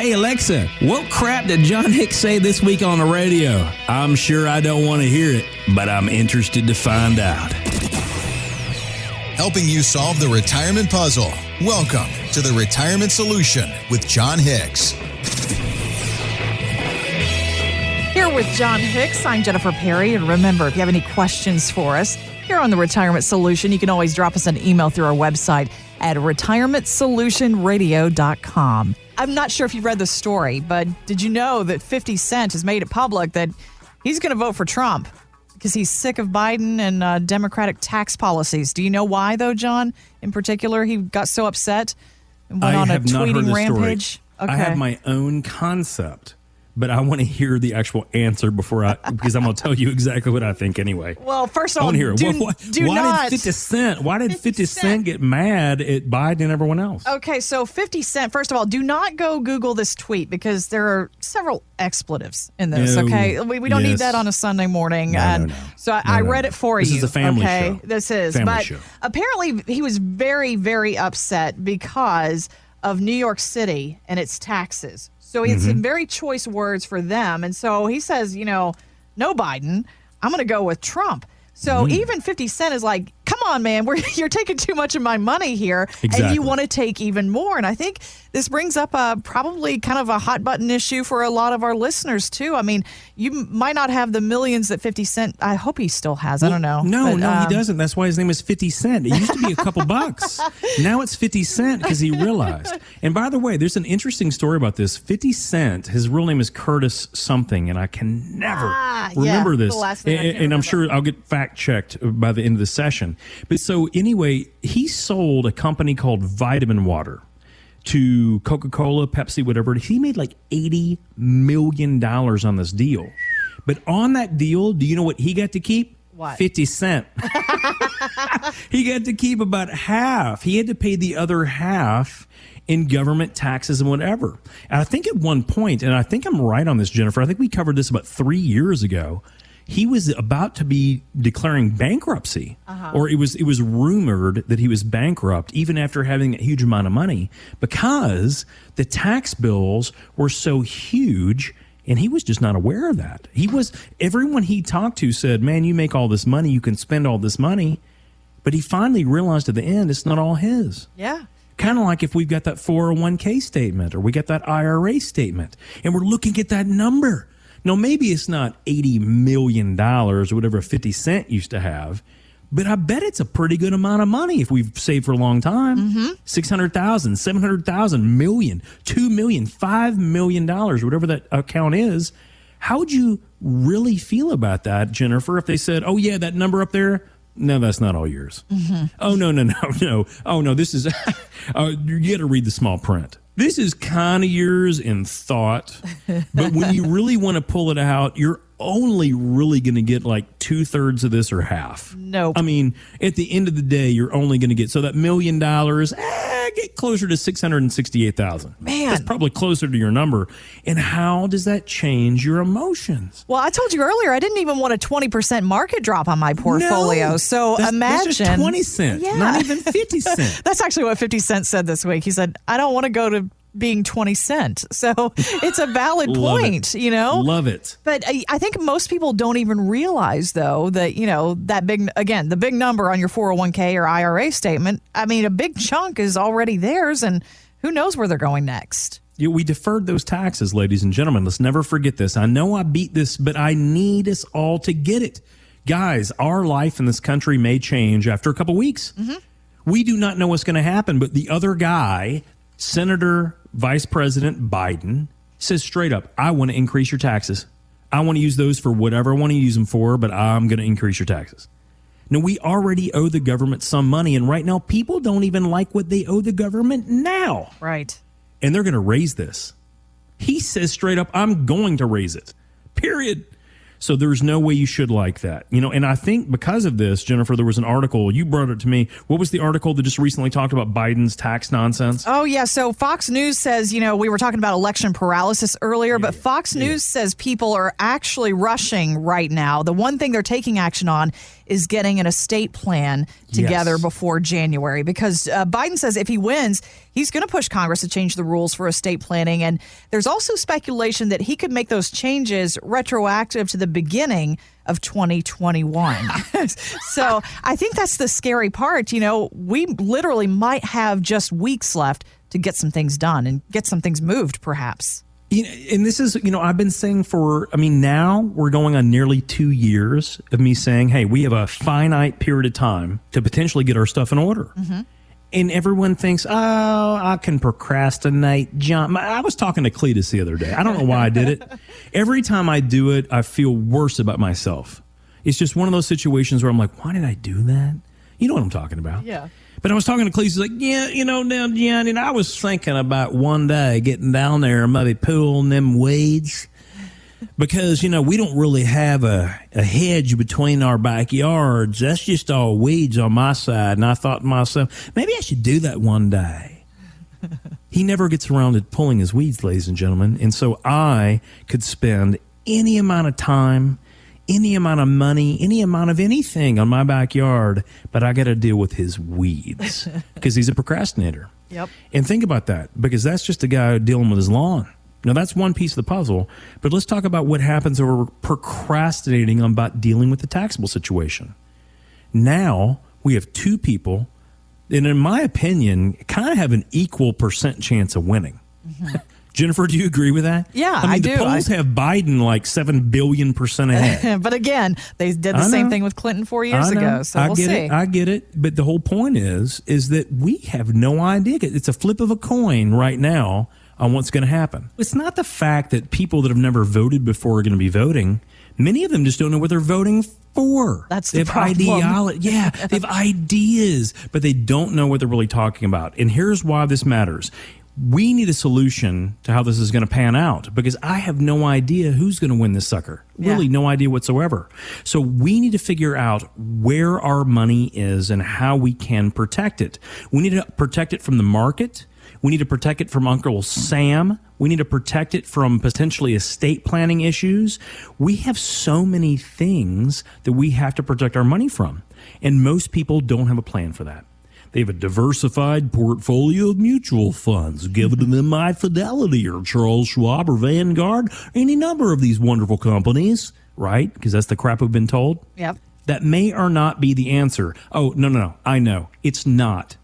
Hey, Alexa, what crap did John Hicks say this week on the radio? I'm sure I don't want to hear it, but I'm interested to find out. Helping you solve the retirement puzzle. Welcome to The Retirement Solution with John Hicks. Here with John Hicks, I'm Jennifer Perry. And remember, if you have any questions for us here on The Retirement Solution, you can always drop us an email through our website at retirementsolutionradio.com. I'm not sure if you've read the story, but did you know that 50 Cent has made it public that he's going to vote for Trump because he's sick of Biden and Democratic tax policies? Do you know why, though, John? In particular, he got so upset and went on a tweeting rampage. Okay. I have my own concept, but I want to hear the actual answer because I'm going to tell you exactly what I think anyway. Well, first of all, why did 50 Cent get mad at Biden and everyone else? Okay, so 50 Cent, first of all, do not go Google this tweet because there are several expletives in this, okay? We don't need that on a Sunday morning. No. So I read it for you. This is a family show. This is. Family show. Apparently he was very, very upset because of New York City and its taxes. So he had some very choice words for them. And so he says, no Biden, I'm going to go with Trump. So even 50 Cent is like, come on, man, you're taking too much of my money here. Exactly. And you want to take even more. And I think this brings up probably kind of a hot button issue for a lot of our listeners, too. I mean, you might not have the millions that 50 Cent, I hope he still has. I don't know. No, he doesn't. That's why his name is 50 Cent. It used to be a couple bucks. Now it's 50 Cent because he realized. And by the way, there's an interesting story about this. 50 Cent, his real name is Curtis something, and I can never remember this. The last name and I'm sure I'll get fact checked by the end of the session. But so anyway, he sold a company called Vitamin Water to Coca-Cola, Pepsi, whatever. He made like $80 million on this deal. But on that deal, do you know what he got to keep? What? 50 Cent. He got to keep about half. He had to pay the other half in government taxes and whatever. And I think at one point, and I think I'm right on this, Jennifer, I think we covered this about 3 years ago, he was about to be declaring bankruptcy, or it was rumored that he was bankrupt even after having a huge amount of money because the tax bills were so huge, and he was just not aware of that. Everyone he talked to said, man, you make all this money, you can spend all this money, but he finally realized at the end it's not all his. Yeah. Kind of like if we've got that 401k statement or we got that IRA statement, and we're looking at that number. Now, maybe it's not $80 million or whatever 50 Cent used to have, but I bet it's a pretty good amount of money if we've saved for a long time. $600,000, $700,000, million, $2 million, $5 million, whatever that account is. How would you really feel about that, Jennifer, if they said, oh, yeah, that number up there? No, that's not all yours. Oh, no. Oh, no, this is, you got to read the small print. This is kind of yours in thought, but when you really want to pull it out, you're only really going to get like 2/3 of this or half. Nope. I mean, at the end of the day, you're only going to get, so that $1 million, get closer to $668,000. Man. That's probably closer to your number. And how does that change your emotions? Well, I told you earlier, I didn't even want a 20% market drop on my portfolio. No, so imagine. That's just 20 cents, not even 50 cents. That's actually what 50 Cent said this week. He said, I don't want to go to being 20 cents. So it's a valid point, Love it. But I think most people don't even realize, though, that, the big number on your 401k or IRA statement, I mean, a big chunk is already theirs, and who knows where they're going next. We deferred those taxes, ladies and gentlemen. Let's never forget this. I know I beat this, but I need us all to get it. Guys, our life in this country may change after a couple weeks. We do not know what's going to happen, but the other guy, Senator Vice President Biden, says straight up, I want to increase your taxes. I want to use those for whatever I want to use them for, but I'm going to increase your taxes. Now, we already owe the government some money, and right now people don't even like what they owe the government now. Right. And they're going to raise this. He says straight up, I'm going to raise it, period. So there's no way you should like that. And I think because of this, Jennifer, there was an article, you brought it to me. What was the article that just recently talked about Biden's tax nonsense? Oh, yeah. So Fox News says, we were talking about election paralysis earlier, but Fox News says people are actually rushing right now. The one thing they're taking action on is getting an estate plan together Yes. before January, because Biden says if he wins, he's going to push Congress to change the rules for estate planning. And there's also speculation that he could make those changes retroactive to the beginning of 2021. So I think that's the scary part. You know, we literally might have just weeks left to get some things done and get some things moved, perhaps. And this is, I've been saying now we're going on nearly 2 years of me saying, hey, we have a finite period of time to potentially get our stuff in order. Mm-hmm. And everyone thinks, oh, I can procrastinate, John. I was talking to Cletus the other day. I don't know why I did it. Every time I do it, I feel worse about myself. It's just one of those situations where I'm like, why did I do that? You know what I'm talking about. Yeah. But I was talking to Cletus, he's like, yeah, now, John, and I was thinking about one day getting down there and maybe pulling them weeds. Because, we don't really have a hedge between our backyards. That's just all weeds on my side. And I thought to myself, maybe I should do that one day. He never gets around to pulling his weeds, ladies and gentlemen. And so I could spend any amount of time, any amount of money, any amount of anything on my backyard, but I got to deal with his weeds because he's a procrastinator. Yep. And think about that, because that's just a guy dealing with his lawn. Now, that's one piece of the puzzle, but let's talk about what happens when we're procrastinating about dealing with the taxable situation. Now, we have two people, and in my opinion, kind of have an equal percent chance of winning. Mm-hmm. Jennifer, do you agree with that? Yeah, I do. The polls have Biden like 7 billion% ahead. But again, they did the same thing with Clinton 4 years ago. So we'll see. I get it. But the whole point is that we have no idea. It's a flip of a coin right now on what's going to happen. It's not the fact that people that have never voted before are going to be voting. Many of them just don't know what they're voting for. That's the problem. Yeah, they have ideas, but they don't know what they're really talking about. And here's why this matters. We need a solution to how this is going to pan out, because I have no idea who's going to win this sucker. Really, no idea whatsoever. So we need to figure out where our money is and how we can protect it. We need to protect it from the market. We need to protect it from Uncle Sam. We need to protect it from potentially estate planning issues. We have so many things that we have to protect our money from. And most people don't have a plan for that. They have a diversified portfolio of mutual funds given to them by Fidelity or Charles Schwab or Vanguard, or any number of these wonderful companies, right? Because that's the crap we've been told. Yep. That may or not be the answer. Oh, no. I know. It's not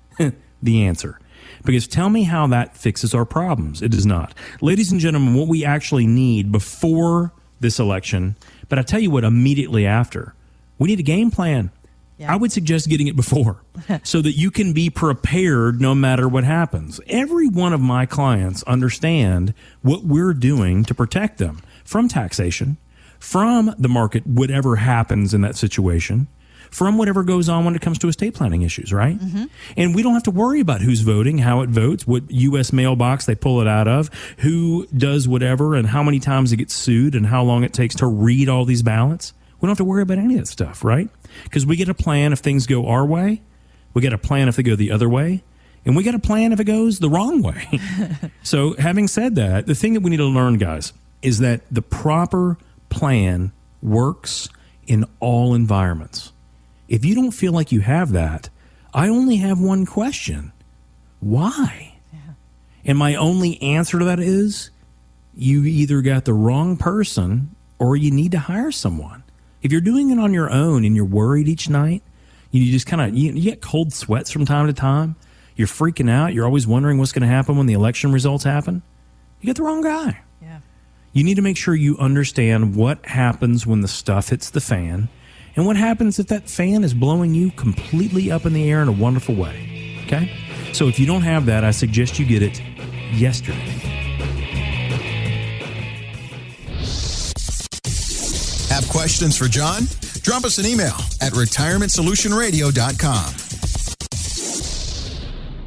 the answer. Because tell me how that fixes our problems. It does not. Ladies and gentlemen, what we actually need before this election, but I tell you what, immediately after, we need a game plan. Yeah. I would suggest getting it before so that you can be prepared no matter what happens. Every one of my clients understand what we're doing to protect them from taxation, from the market, whatever happens in that situation, from whatever goes on when it comes to estate planning issues, right? Mm-hmm. And we don't have to worry about who's voting, how it votes, what U.S. mailbox they pull it out of, who does whatever, and how many times it gets sued, and how long it takes to read all these ballots. We don't have to worry about any of that stuff, right? Because we get a plan if things go our way, we get a plan if they go the other way, and we get a plan if it goes the wrong way. So having said that, the thing that we need to learn, guys, is that the proper plan works in all environments. If you don't feel like you have that, I only have one question. Why? Yeah. And my only answer to that is you either got the wrong person or you need to hire someone. If you're doing it on your own and you're worried each night, you just kind of, you get cold sweats from time to time. You're freaking out. You're always wondering what's going to happen when the election results happen. You got the wrong guy. Yeah. You need to make sure you understand what happens when the stuff hits the fan. And what happens if that fan is blowing you completely up in the air in a wonderful way? Okay? So if you don't have that, I suggest you get it yesterday. Have questions for John? Drop us an email at retirementsolutionradio.com.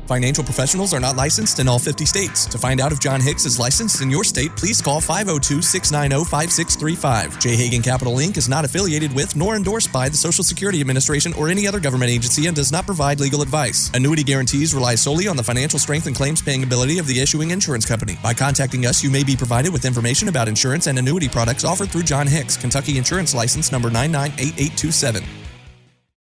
Financial professionals are not licensed in all 50 states. To find out if John Hicks is licensed in your state, please call 502-690-5635. J. Hagan Capital Inc. is not affiliated with nor endorsed by the Social Security Administration or any other government agency and does not provide legal advice. Annuity guarantees rely solely on the financial strength and claims paying ability of the issuing insurance company. By contacting us, you may be provided with information about insurance and annuity products offered through John Hicks, Kentucky Insurance License number 998827.